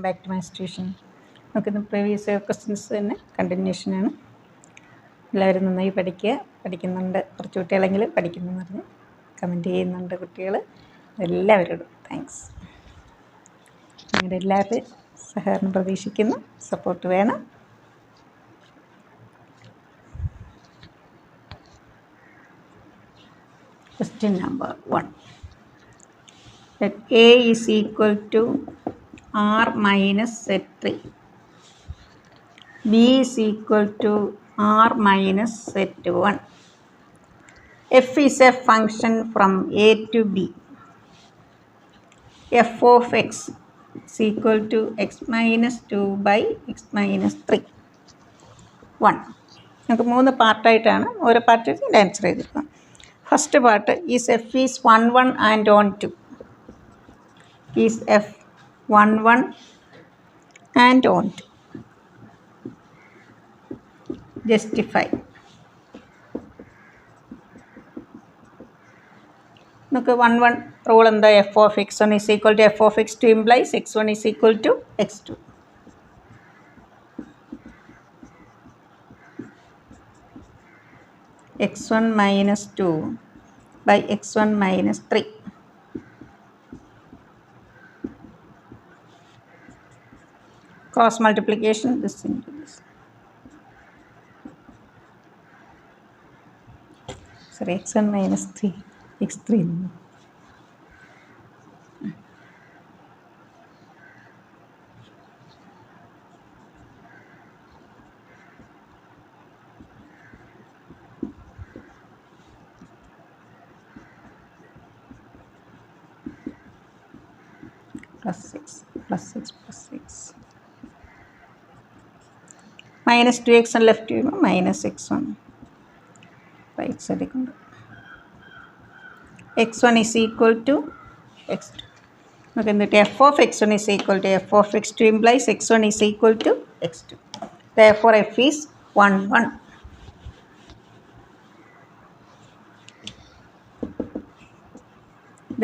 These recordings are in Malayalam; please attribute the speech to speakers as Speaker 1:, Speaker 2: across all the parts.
Speaker 1: Back to my institution. നമുക്കിന്ന് പ്രീവിയസ് ഇയർ ക്വസ്റ്റ്യൻസ് തന്നെ കണ്ടിന്യൂഷനാണ്. എല്ലാവരും നന്നായി പഠിക്കുന്നുണ്ട്. കുറച്ച് കുട്ടികളെങ്കിലും പഠിക്കുന്നെന്ന് പറഞ്ഞ് കമൻറ്റ് ചെയ്യുന്നുണ്ട് കുട്ടികൾ. എല്ലാവരോടും താങ്ക്സ്. നിങ്ങളുടെ എല്ലാവരുടെയും സഹകരണം പ്രതീക്ഷിക്കുന്നു. സപ്പോർട്ട് വേണം. Question number 1. Let A is equal to R minus Z3. B is equal to R minus Z1. F is a function from A to B. F of x is equal to x minus 2 by x minus 3. 1. നമുക്ക് 3 പാർട്ടായിട്ടാണ് ഓരോ പാർട്ടിന് ആൻസർ ചെയ്തിരിക്കുന്നത്. First part is f is 1 1 and on 2. Is f 1 1 and on 2. Justify. നമുക്ക് 1 1 റൂൾ എന്താ? F of x 1 is equal to f of x 2 implies x 1 is equal to x 2. x1 minus 2 by x1 minus 3. Cross multiplication this into this. Sorry, x1 minus 3 x3. Plus 6 plus 6 plus 6 minus 2x1 left minus x1 right side x1 is equal to x2. Okay, the f of x1 is equal to f of x2 implies x1 is equal to x2. Therefore f is 1 1.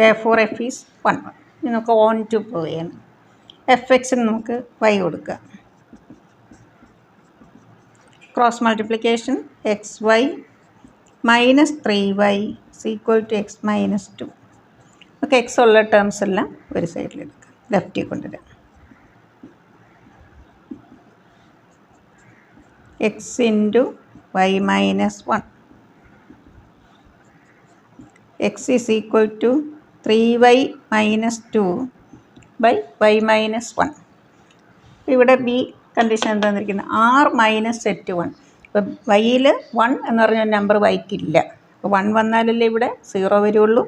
Speaker 1: Therefore f is 1 1. നമുക്ക് ഓൺ ടു പ്രൂവ് ചെയ്യണം. എഫ് എക്സിന് നമുക്ക് വൈ കൊടുക്കുക. Cross multiplication x y minus 3y is equal to x minus 2. നമുക്ക് എക്സ് ഉള്ള ടേംസ് എല്ലാം ഒരു സൈഡിലെടുക്കുക, ലെഫ്റ്റിൽ കൊണ്ടുവരാം. X into y minus 1. X is equal to 3y minus 2 by y minus 1. ഇവിടെ ബി കണ്ടീഷൻ എന്താ തന്നിരിക്കുന്നത്? R minus set 1. ഇപ്പോൾ വൈയിൽ 1 എന്ന് പറഞ്ഞ നമ്പർ വൈക്കില്ല. അപ്പോൾ 1 വന്നാലല്ലേ ഇവിടെ 0 വരുള്ളൂ.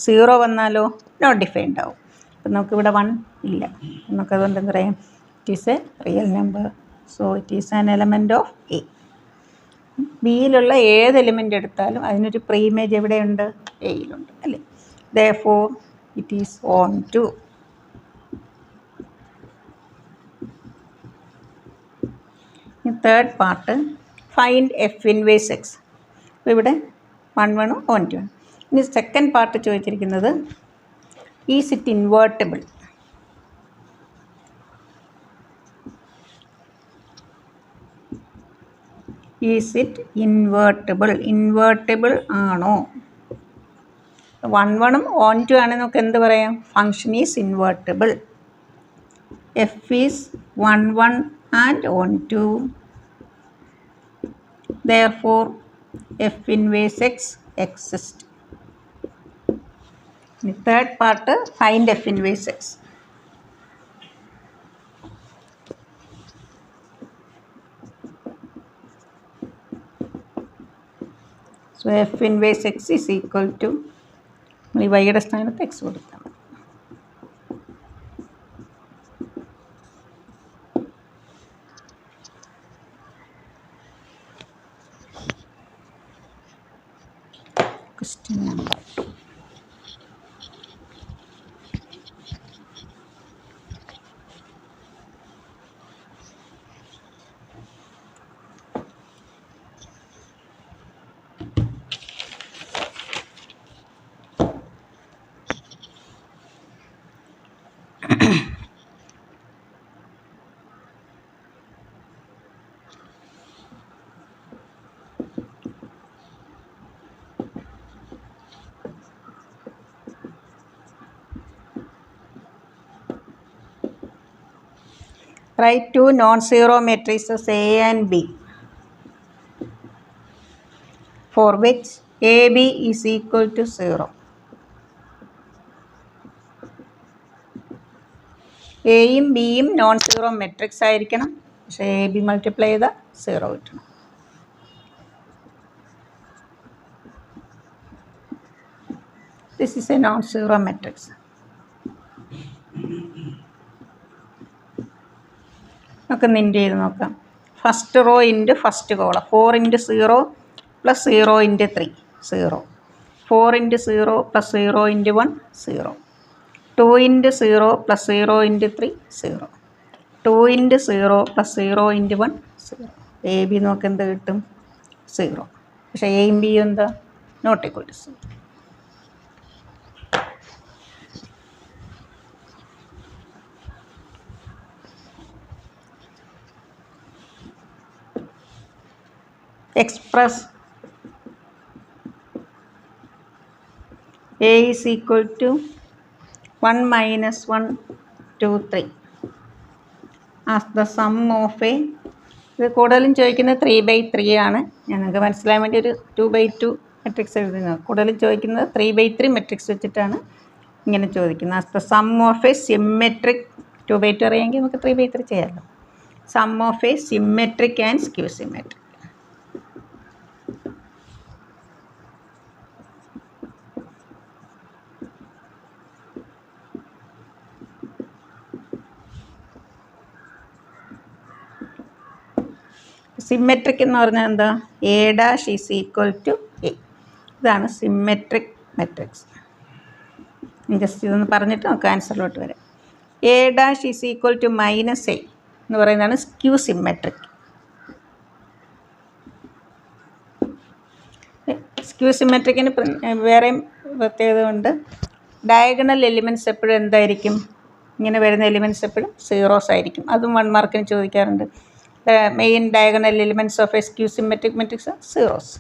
Speaker 1: 0 വന്നാലോ നോട്ട് ഡിഫൈൻഡ് ആവും. അപ്പം നമുക്കിവിടെ 1 ഇല്ല. നമുക്കതുകൊണ്ട് എന്താ പറയാം? It is a real number. So it is an element of A. ബിയിലുള്ള ഏത് എലിമെൻ്റ് എടുത്താലും അതിനൊരു പ്രീമേജ് എവിടെയുണ്ട്? എയിലുണ്ട് അല്ലേ? Therefore, it is on to. In third part, find f inverse x. അപ്പോൾ ഇവിടെ 1 1 on 2. ഇനി സെക്കൻഡ് പാർട്ട് ചോദിച്ചിരിക്കുന്നത് is it invertible. Is it invertible. Invertible ആണോ? 1 1 ഓൺ 2 ആണെങ്കിൽ നമുക്ക് എന്ത് പറയാം? Function is invertible. F is 1 1 and on 2. therefore f inverse x exist. ഇനി third part find f inverse x. So f inverse x is equal to ഈ വൈയുടെ സ്ഥാനത്ത് എക്സ് കൊടുക്കാം. Question number 2. Write two non-zero matrices A and B for which AB is equal to 0. എയും ബിയും നോൺ സീറോ മെട്രിക്സ് ആയിരിക്കണം, പക്ഷേ എ ബി മൾട്ടിപ്ലൈ ചെയ്താൽ 0 കിട്ടണം. This is A non zero matrix. നമുക്ക് നിൻ്റെ ചെയ്ത് നോക്കാം. First rho into first column 4 × 0 + 0 × 3 0, 4 × 0 + 0 × 1 0, 2 × 0 + 0 × 3 0, 2 × 0 + 0 × 1 0. A B നോക്ക് എന്ത് കിട്ടും? 0. പക്ഷേ എയും ബിയും എന്താ? Not equal to 0. Express A is equal to 1 - 1 2 3 as the sum of A. ഇത് കൂടുതലും ചോദിക്കുന്നത് 3/3 ആണ്. ഞങ്ങൾക്ക് മനസ്സിലാൻ വേണ്ടി ഒരു 2/2 മെട്രിക്സ് എഴുതുന്നത്. കൂടുതലും ചോദിക്കുന്നത് 3/3 മെട്രിക്സ് വെച്ചിട്ടാണ് ഇങ്ങനെ ചോദിക്കുന്നത്. as the sum of a symmetric 2/2 അറിയാമെങ്കിൽ നമുക്ക് 3/3 ചെയ്യാമല്ലോ. sum of a symmetric and skew symmetric. Symmetric എന്ന് പറഞ്ഞാൽ എന്താ? A' is equal to A. ഇതാണ് സിമ്മെട്രിക് മെട്രിക്സ്. ജസ്റ്റ് ഇതൊന്ന് പറഞ്ഞിട്ട് നമുക്ക് ആൻസറിലോട്ട് വരാം. A' is equal to -a എന്ന് പറയുന്നതാണ് സ്ക്യൂ സിമ്മെട്രിക്. സ്ക്യൂ സിമ്മെട്രിക്കിന് വേറെയും പ്രത്യേകത ഉണ്ട്. ഡയഗണൽ എലിമെൻറ്റ്സ് എപ്പോഴും എന്തായിരിക്കും? ഇങ്ങനെ വരുന്ന എലിമെൻറ്റ്സ് എപ്പോഴും സീറോസ് ആയിരിക്കും. അതും 1 മാർക്കിന് ചോദിക്കാറുണ്ട്. Main diagonal elements of A skew symmetric matrix zeros.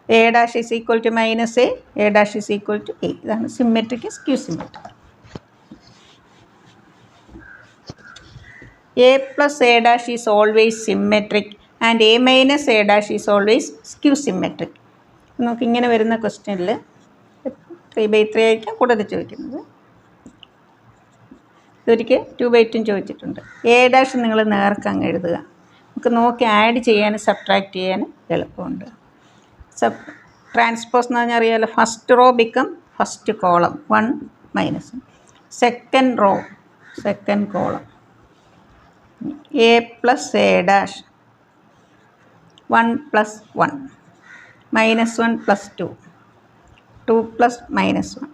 Speaker 1: A' is equal to -a, A' is equal to a. ഇതാണ് symmetric skew symmetric. A + A' is always symmetric and A - A' is always skew symmetric. നമുക്ക് ഇങ്ങനെ വരുന്ന ക്വസ്റ്റ്യനിൽ 3/3 ആയിരിക്കും കൂടുതൽ ചോദിക്കുന്നത്. ഇതൊരിക്കൽ 2/2 ചോദിച്ചിട്ടുണ്ട്. A' നിങ്ങൾ നേർക്ക് അങ്ങ് എഴുതുക. നമുക്ക് നോക്കി ആഡ് ചെയ്യാനും സബ്ട്രാക്ട് ചെയ്യാനും എളുപ്പമുണ്ട്. ട്രാൻസ്പോസ് എന്ന് പറഞ്ഞാൽ അറിയാമല്ലോ. First row become first column 1 - 1, second row second column. A + A' 1 + 1, -1 + 2, 2 + -1,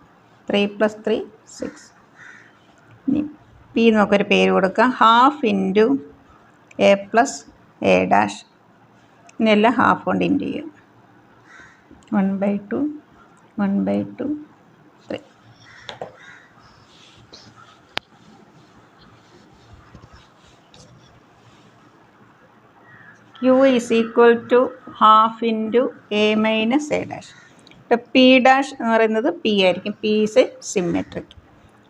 Speaker 1: 3 + 3 6. ഇനി പി നമുക്കൊരു പേര് കൊടുക്കാം. ½ × A + A'. ഇതെല്ലാം ഹാഫ് കൊണ്ട് ഇൻറ്റു ചെയ്യും. 1/2 1/2 3. Q is equal to ½ × A - A'. ഇപ്പോൾ P' എന്ന് പറയുന്നത് P ആയിരിക്കും. P is A symmetric.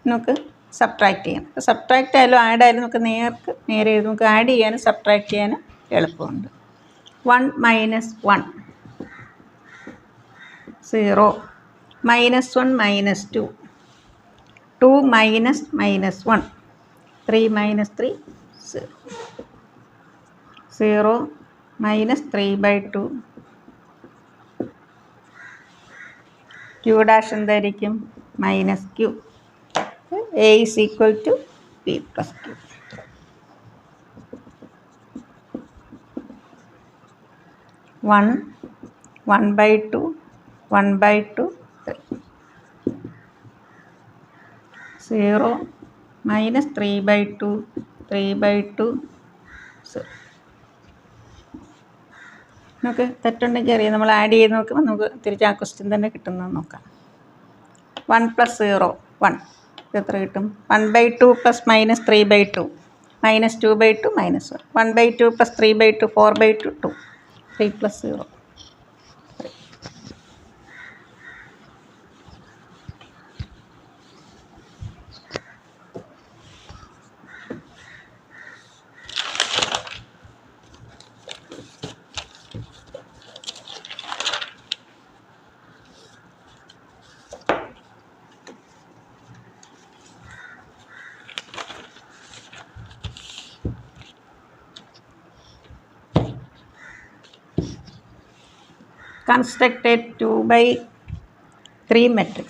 Speaker 1: നമുക്ക് സബ്ട്രാക്ട് ചെയ്യാം. അപ്പോൾ സബ്ട്രാക്റ്റ് ആയാലും ആഡ് ആയാലും നമുക്ക് നേരെ നമുക്ക് ആഡ് ചെയ്യാനും സബ്ട്രാക്ട് ചെയ്യാനും എളുപ്പമുണ്ട്. 1 - 1 0, -1 - 2, 2 - -1, 3 - 3 0, 0 - 3/2. Q' എന്തായിരിക്കും? -Q. A is equal to P + Q. One 1/2 1/2 3, 0 - 3/2 3/2 0. നമുക്ക് തെറ്റുണ്ടെങ്കിൽ അറിയാം. നമ്മൾ ആഡ് ചെയ്ത് നോക്കുമ്പോൾ നമുക്ക് തിരിച്ച് ആ ക്വസ്റ്റ്യൻ തന്നെ കിട്ടുന്നത് നോക്കാം. 1 + 0 1. ഇത് എത്ര കിട്ടും? 1/2 + -3/2 -2/2 -1. 1/2 + 3/2 4/2 2. 3 + 0 3. construct a 2/3 matrix.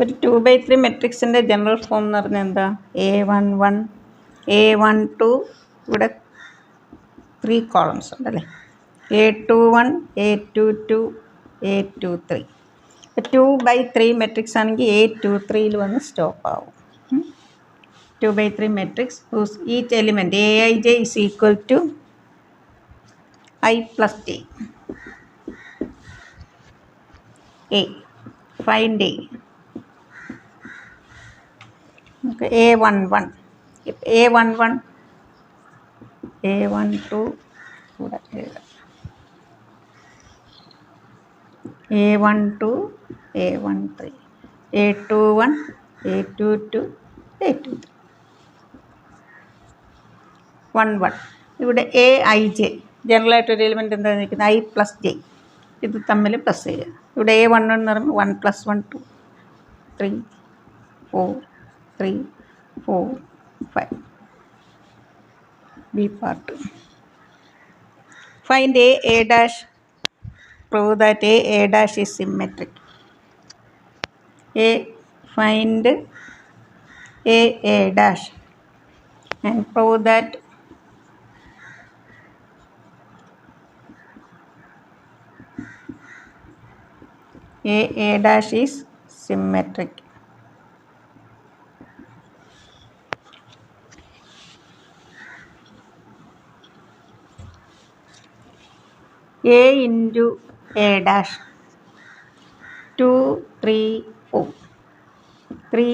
Speaker 1: ഒരു 2/3 മെട്രിക്സിൻ്റെ ജനറൽ ഫോം എന്ന് പറഞ്ഞാൽ എന്താ? A11 A12 ഇവിടെ 3 കോളംസ് ഉണ്ടല്ലേ, A21 A22 A23. 2/3 മെട്രിക്സ് ആണെങ്കിൽ A23 വന്ന് സ്റ്റോപ്പ് ആവും. 2/3 matrix whose each element Aij is equal to I plus j. A. Find A. Okay, A11 A11 A12 കൂടെ എഴുതാം. A12 A13 A21 A22 A23 11. ഇവിടെ Aij ജനറലായിട്ടൊരു എലിമെൻറ്റ് എന്താ നിൽക്കുന്നത്? I plus j. ഇത് തമ്മിൽ പ്ലസ് ചെയ്യുക. ഇവിടെ A11 എന്ന് പറയുമ്പോൾ 1 + 1 2 3 4 3 4 5. B part. Find A dash. Prove that A dash is symmetric. Find A dash and prove that A dash is symmetric. A into A dash 2 3 4 3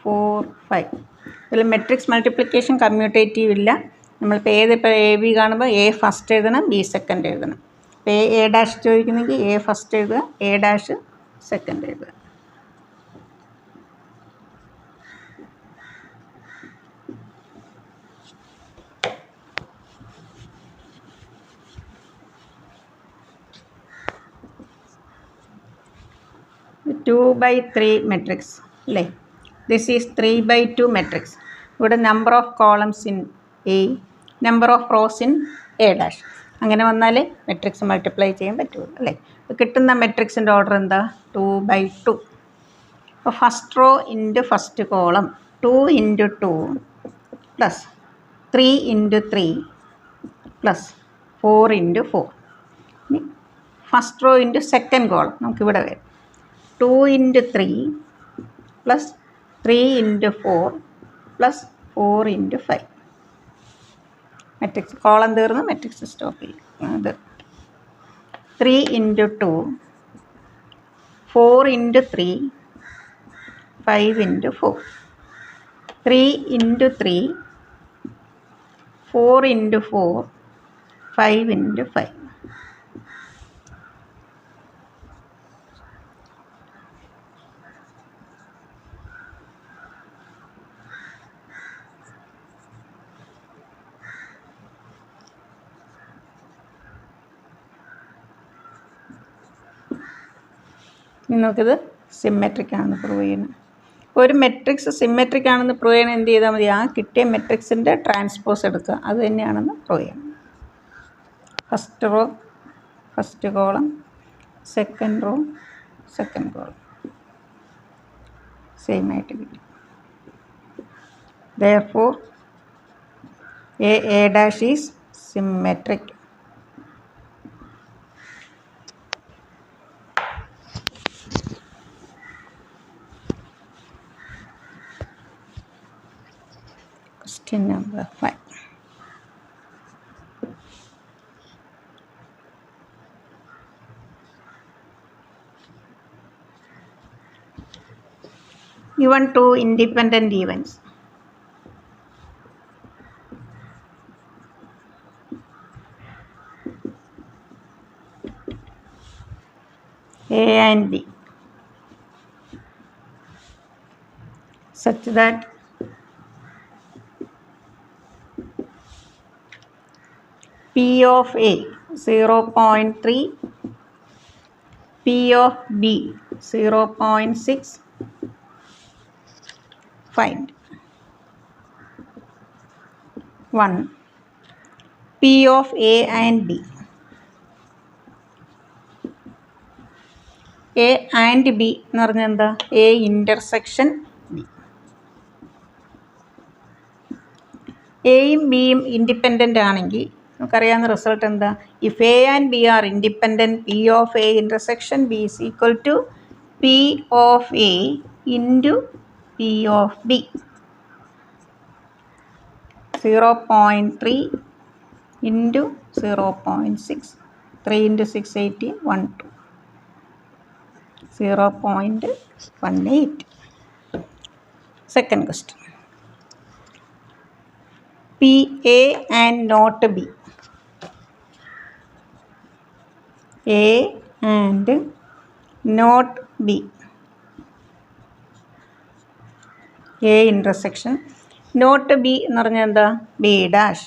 Speaker 1: 4 5. ഇതിൽ മെട്രിക്സ് മൾട്ടിപ്ലിക്കേഷൻ കമ്മ്യൂട്ടേറ്റീവ് ഇല്ല. നമ്മളിപ്പോൾ ഇപ്പോൾ എ ബി കാണുമ്പോൾ എ ഫസ്റ്റ് എഴുതണം, ബി സെക്കൻഡ് എഴുതണം. ഇപ്പോൾ എ ഡാഷ് ചോദിക്കുന്നെങ്കിൽ എ ഫസ്റ്റ് എഴുതുക, എ ഡാഷ് സെക്കൻഡ് എഴുതുക. ടു ബൈ ത്രീ മെട്രിക്സ് അല്ലേ? This is 3/2 matrix. ഇവിടെ number of columns in A, number of rows in A dash. അങ്ങനെ വന്നാൽ മെട്രിക്സ് മൾട്ടിപ്ലൈ ചെയ്യാൻ പറ്റുള്ളൂ അല്ലേ? കിട്ടുന്ന മെട്രിക്സിൻ്റെ ഓർഡർ എന്താ? 2/2. അപ്പോൾ first rho into first column 2 × 2 plus 3 × 3 plus 4 × 4. First rho into second column നമുക്കിവിടെ വരും 2 × 3 പ്ലസ് 3 × 4 പ്ലസ് 4 × 5. മെട്രിക്സ് കോളം തീർന്ന് മെട്രിക്സ് സ്റ്റോപ്പ് ചെയ്യും. അത് 3 × 2 4 × 3 5 × 4 3 × 3 4 × 4 5 × 5. നമുക്കിത് സിമ്മെട്രിക് ആണെന്ന് പ്രൂവ് ചെയ്യണം. ഒരു മെട്രിക്സ് സിമ്മെട്രിക് ആണെന്ന് പ്രൂവ് ചെയ്യണം എന്ത് ചെയ്താൽ മതി? ആ കിട്ടിയ മെട്രിക്സിൻ്റെ ട്രാൻസ്പോസ് എടുക്കുക, അത് തന്നെയാണെന്ന് പ്രൂവ് ചെയ്യണം. First row first column, second row second column same ആയിട്ട് കിട്ടി. Therefore A dash is symmetric. Question number 5. Given two independent events, A and B, such that P of A 0.3, P of B 0.6, find 1 P of A and B. A and B എന്ന് പറഞ്ഞാൽ എന്താ? A intersection B. എയും ബിയും ഇൻഡിപെൻഡൻ്റ് ആണെങ്കിൽ നമുക്കറിയാവുന്ന റിസൾട്ട് എന്താ? If A and B are independent, P of A intersection B is equal to P of A into P of B. 0.3 into 0.6. 3 into 6 18, 1 2. 0.18. Second question. P A and not B. A and not B. A intersection not B എന്ന് പറഞ്ഞാൽ എന്താ? B dash.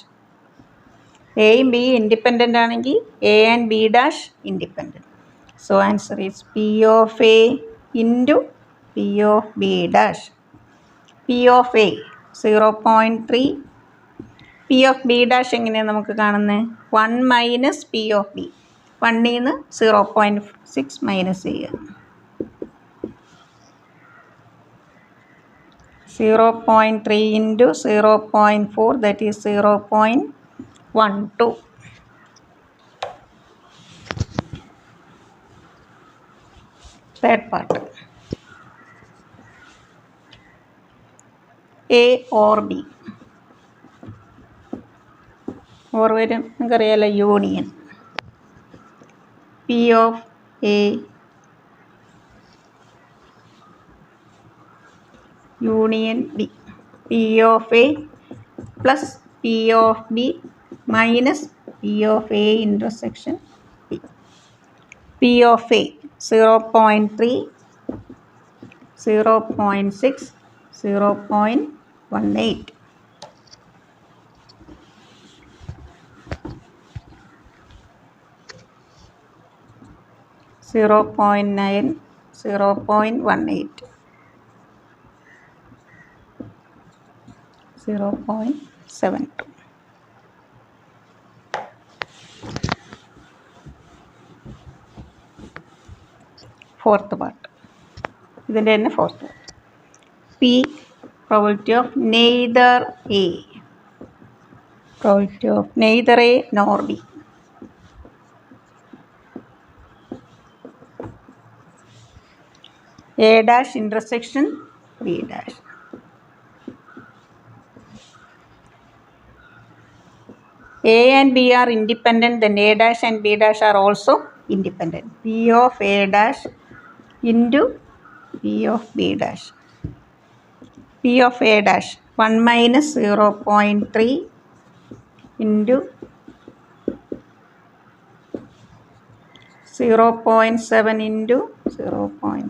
Speaker 1: എയും ബി ഇൻഡിപെൻഡൻ്റ് ആണെങ്കിൽ A and B dash independent. So answer is P of A into P of B dash. P of A 0.3. P of B dash എങ്ങനെയാണ് നമുക്ക് കാണുന്നത്? 1 മൈനസ് പി ഓഫ് ബി. 1ൽ നിന്ന് 0.6 മൈനസ് ചെയ്യുക. 0.3 into 0.4, that is 0.12. Third part. A or B. Or വരും നമുക്കറിയാലോ, union. P of A union B. P of A plus P of B minus P of A intersection B. P of A 0.3, 0.6, 0.18. 0.9, 0.18, 0.72. Fourth part. ഇതിൻ്റെ തന്നെ fourth part. P probability of neither A. Probability of neither A nor B. A dash intersection B dash. A and B are independent, then A dash and B dash are also independent. P of A dash into P of B dash. P of A dash 1 minus 0.3 into 0.7 into 0.4.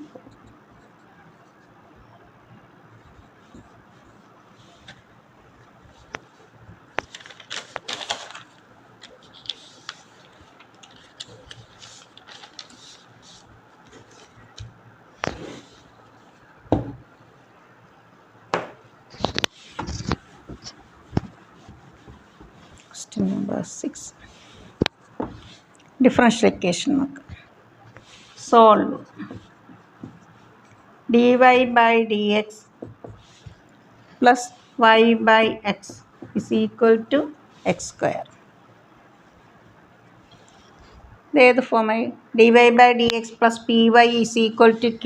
Speaker 1: Question number 6. Differential equation. Solve. dy by dx plus y by x is equal to x square. ഏത് ഫോമായി? dy by dx plus py is equal to q.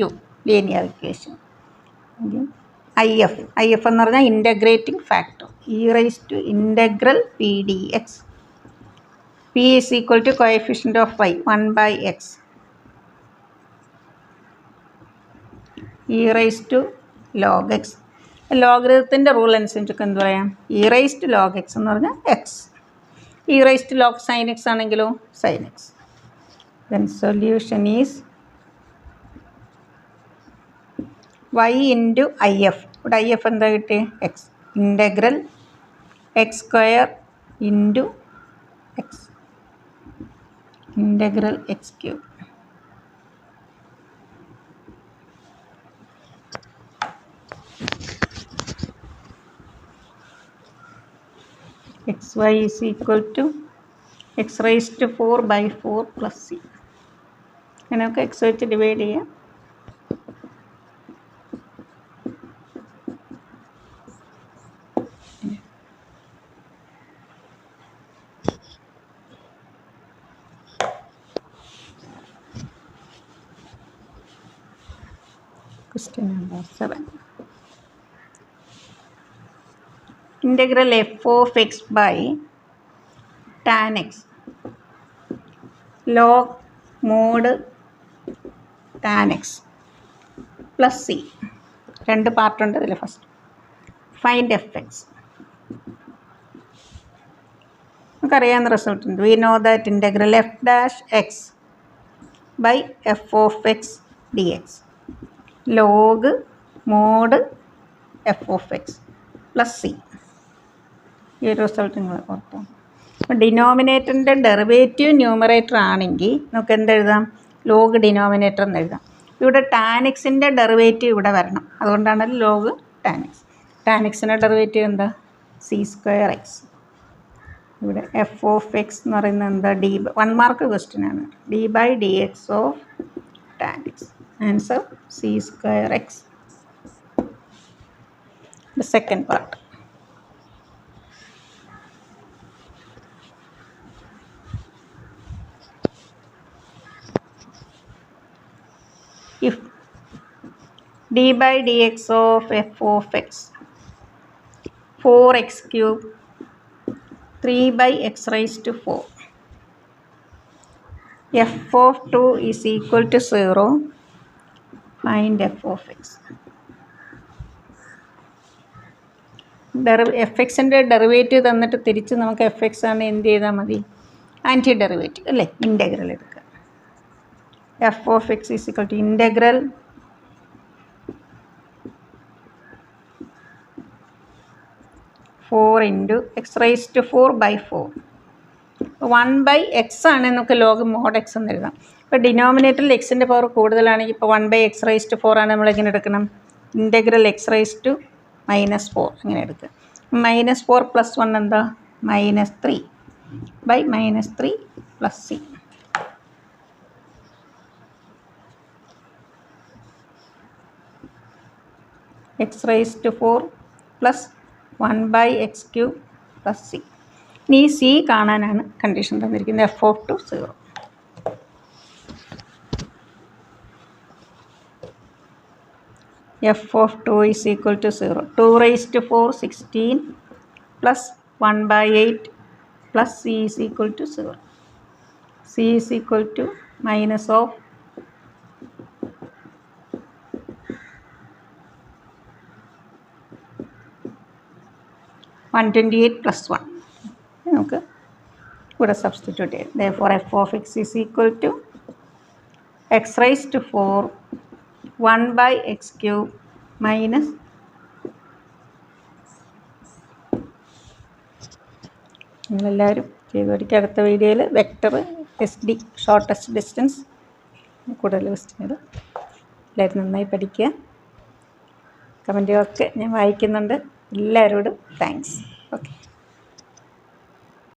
Speaker 1: Linear equation. IF എന്ന് പറഞ്ഞാൽ integrating factor. e raised to integral p dx. p is equal to coefficient of y 1 by x. e raised to log x. ലോഗരിതത്തിൻ്റെ റൂൾ അനുസരിച്ചൊക്കെ എന്ത് പറയാം? e raised to log x എന്ന് പറഞ്ഞാൽ x. e raised to log sin x ആണെങ്കിലോ sin x. Then solution is y into if. ഇവിടെ if എന്താ കിട്ടിയ? x. Integral x square into x. Integral x cube. xy is equal to x raised to 4 by 4 plus c. അങ്ങനെയൊക്കെ x വെച്ച് ഡിവൈഡ് ചെയ്യാം. Question number 7. Integral f of x by tan x log mod tan x plus c. രണ്ട് പാർട്ട് ഉണ്ട് ഇതിൽ. First find f x. നമുക്കറിയാവുന്ന റിസൾട്ട് ഉണ്ട്. We know that integral f dash x by f of x d x log mod f of x plus c. ഈ ഒരു റിസൾട്ട് നിങ്ങൾ ഓർത്താം. അപ്പോൾ ഡിനോമിനേറ്ററിൻ്റെ ഡെറിവേറ്റീവ് ന്യൂമറേറ്റർ ആണെങ്കിൽ നമുക്ക് എന്തെഴുതാം? ലോഗ് ഡിനോമിനേറ്റർ എന്ന് എഴുതാം. ഇവിടെ ടാൻ എക്സിൻ്റെ ഡെറിവേറ്റീവ് ഇവിടെ വരണം. അതുകൊണ്ടാണ് ലോഗ് ടാൻ എക്സ്. ടാൻ എക്സിൻ്റെ ഡെറിവേറ്റീവ് എന്താ? C square x. ഇവിടെ എഫ് ഓഫ് എക്സ് എന്ന് പറയുന്നത് എന്താ? ഡി 1 മാർക്ക് ക്വസ്റ്റ്യൻ ആണ്. D by d x of tan x. Answer c square x. The second part. If d by dx of f of x 4x cube 3 by x raised to 4 f of 2 is equal to 0. Find f of x. F എക്സിൻ്റെ ഡെറിവേറ്റീവ് തന്നിട്ട് തിരിച്ച് നമുക്ക് എഫ് എക്സ് ആണ് എന്ത് ചെയ്താൽ മതി? ആൻറ്റി ഡെറിവേറ്റീവ് അല്ലേ? ഇൻറ്റഗ്രൽ എടുക്കുക. F of x is equal to integral four into x raise to 4 by 4. 1 by x ആണ് നമുക്ക് ലോഗ് മോഡ് എക്സ് എന്ന് എഴുതാം. ഇപ്പോൾ ഡിനോമിനേറ്ററിൽ എക്സിൻ്റെ പവർ കൂടുതലാണെങ്കിൽ ഇപ്പോൾ 1 by x റൈസ് ടു 4 ആണ്. നമ്മളെങ്ങനെ എടുക്കണം? ഇൻറ്റഗ്രൽ എക്സ് റൈസ് ടു -4 അങ്ങനെ എടുക്കുക. -4 + 1 എന്താ? -3 by -3 plus c. x raised to 4 plus 1 by x cube plus c. ഇനി ഈ സി കാണാനാണ് കണ്ടീഷൻ തന്നിരിക്കുന്നത്. F of 2 0. f of 2 is equal to 0. 2 raised to 4 16 plus 1 by 8 plus c is equal to 0. c is equal to minus of 128 plus 1. നമുക്ക് ഇവിടെ സബ്സ്റ്റിറ്റ്യൂട്ട് ചെയ്യാം. therefore f of x is equal to x raised to 4 1 by x cube minus നിങ്ങളെല്ലാവരും ചെയ്ത് പഠിക്കുക. അടുത്ത വീഡിയോയിൽ vector S D shortest distance കൂടുതൽ ക്വസ്റ്റ്യനുകൾ എല്ലാവരും നന്നായി പഠിക്കുക. കമൻറ്റുകളൊക്കെ ഞാൻ വായിക്കുന്നുണ്ട്. എല്ലാവരോടും താങ്ക്സ്.